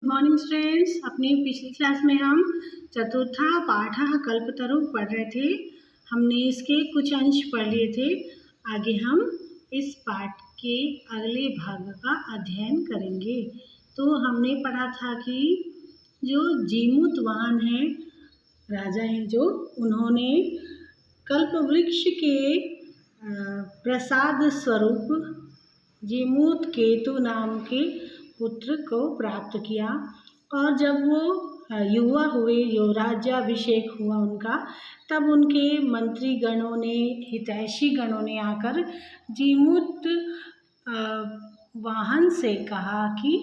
Good morning students. अपनी पिछली class में हम चतुर्था पाठः कल्पतरु पढ़ रहे थे। हमने इसके कुछ अंश पढ़ लिए थे। आगे हम इस पाठ के अगले भाग का अध्ययन करेंगे। तो हमने पढ़ा था कि जो जीमूतवाहन हैं, राजा हैं, जो उन्होंने कल्पवृक्ष के प्रसाद स्वरूप जीमूत केतु नाम के पुत्र को प्राप्त किया। और जब वो युवा हुए, जो राज्याभिषेक हुआ उनका, तब उनके मंत्री गणों ने, हितैषी गणों ने आकर जीमूत वाहन से कहा कि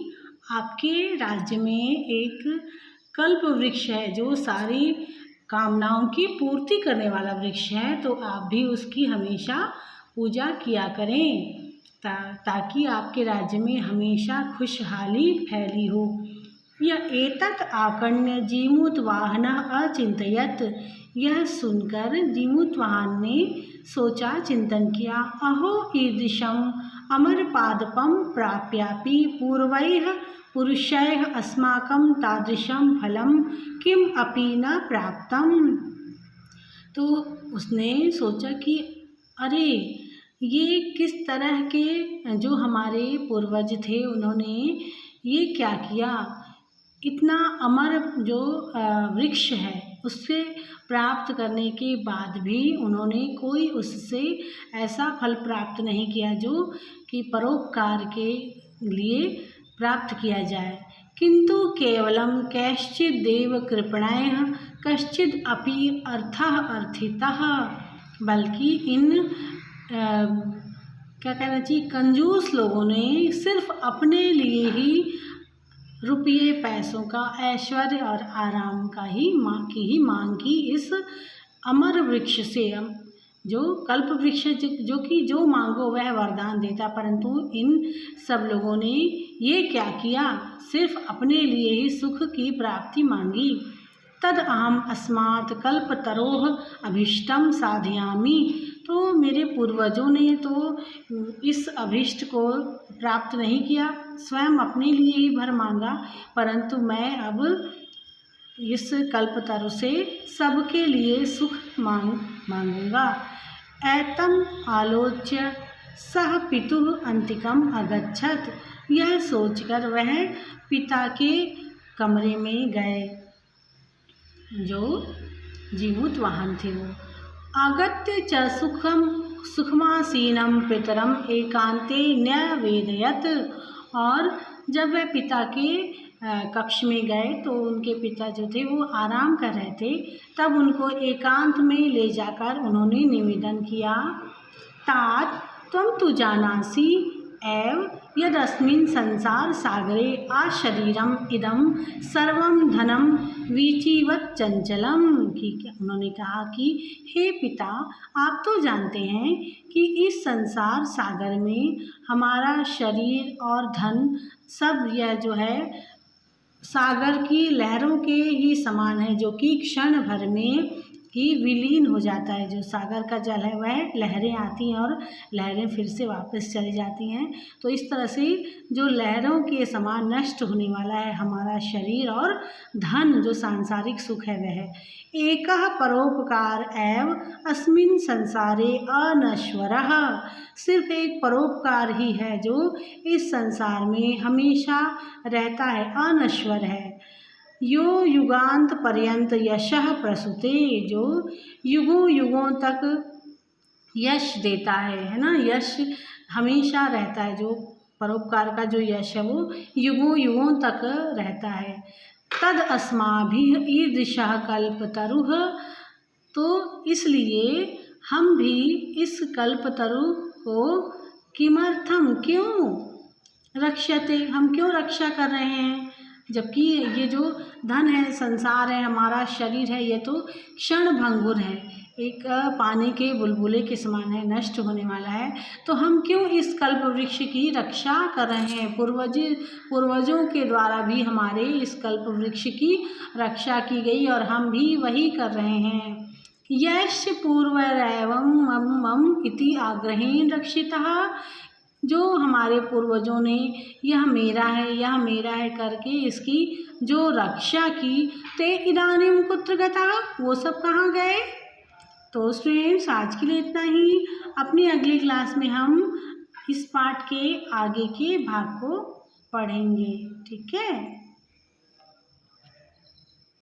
आपके राज्य में एक कल्प वृक्ष है जो सारी कामनाओं की पूर्ति करने वाला वृक्ष है, तो आप भी उसकी हमेशा पूजा किया करें ताकि आपके राज्य में हमेशा खुशहाली फैली हो। यह एतत् आकण्य जीमूतवाहनः अचिन्तयत्। यह सुनकर जीमूतवाहन ने सोचा, चिंतन किया, अहो ईदृशम् अमरपादपं प्राप्यापि पूर्वैः पुरुषैः अस्माकं तादृशं फलं किम अपि न प्राप्तम्। तो उसने सोचा कि अरे, ये किस तरह के जो हमारे पूर्वज थे, उन्होंने ये क्या किया। इतना अमर जो वृक्ष है, उससे प्राप्त करने के बाद भी उन्होंने कोई उससे ऐसा फल प्राप्त नहीं किया जो कि परोपकार के लिए प्राप्त किया जाए। किंतु केवलं कैश्चित् देव कृपणैः कश्चिद् अपि अर्थः अर्थितः। बल्कि इन क्या कहना चाहिए, कंजूस लोगों ने सिर्फ अपने लिए ही रुपये पैसों का, ऐश्वर्य और आराम का ही मांग की इस अमर वृक्ष से। जो कल्प वृक्ष जो कि जो मांगो वह वरदान देता, परंतु इन सब लोगों ने ये क्या किया, सिर्फ अपने लिए ही सुख की प्राप्ति मांगी। तद अहम अस्मात् कल्पतरोः अभीष्टं साधयामि। तो मेरे पूर्वजों ने तो इस अभीष्ट को प्राप्त नहीं किया, स्वयं अपने लिए ही भर मांगा, परंतु मैं अब इस कल्पतरु से सबके लिए सुख मांगूंगा। एतम आलोच्य सह पितुः अंतिकम अगच्छत। यह सोचकर वह पिता के कमरे में गए, जो जीमूतवाहन थे। वो आगत्य च सुखमासीनं पितरम एकांते न्यवेदयत्। और जब वह पिता के कक्ष में गए तो उनके पिता जो थे वो आराम कर रहे थे, तब उनको एकांत में ले जाकर उन्होंने निवेदन किया, तात त्वं तु जानासि एव यदस्मिन् संसार सागरे आशरीरम इदं सर्वं धनम वीचिवत् चंचलम। उन्होंने कहा कि हे पिता, आप तो जानते हैं कि इस संसार सागर में हमारा शरीर और धन सब, यह जो है सागर की लहरों के ही समान है, जो कि क्षण भर में ही विलीन हो जाता है। जो सागर का जल है वह लहरें आती हैं और लहरें फिर से वापस चली जाती हैं। तो इस तरह से जो लहरों के समान नष्ट होने वाला है हमारा शरीर और धन, जो सांसारिक सुख है, वह एकः परोपकार एव अस्मिन् संसारे अनश्वरः। सिर्फ एक परोपकार ही है जो इस संसार में हमेशा रहता है, अनश्वर है। यो युगांत पर्यंत यशः प्रसूते। जो युगों युगों तक यश देता है ना, यश हमेशा रहता है। जो परोपकार का जो यश है वो युगों युगों तक रहता है। तद अस्माभिः ईदृशः कल्पतरुः। तो इसलिए हम भी इस कल्पतरु को किमर्थम, क्यों रक्षते, हम क्यों रक्षा कर रहे हैं, जबकि ये जो धन है, संसार है, हमारा शरीर है, ये तो क्षण भंगुर है, एक पानी के बुलबुले के समान है, नष्ट होने वाला है। तो हम क्यों इस कल्प वृक्ष की रक्षा कर रहे हैं। पूर्वजों के द्वारा भी हमारे इस कल्प वृक्ष की रक्षा की गई और हम भी वही कर रहे हैं। यश पूर्वरैवं मम इति आग्रहेण रक्षितः। जो हमारे पूर्वजों ने यह मेरा है करके इसकी जो रक्षा की, ते इदानीं कुत्र गताः, वो सब कहाँ गए। तो स्टूडेंट्स आज के लिए इतना ही। अपनी अगली क्लास में हम इस पाठ के आगे के भाग को पढ़ेंगे। ठीक है।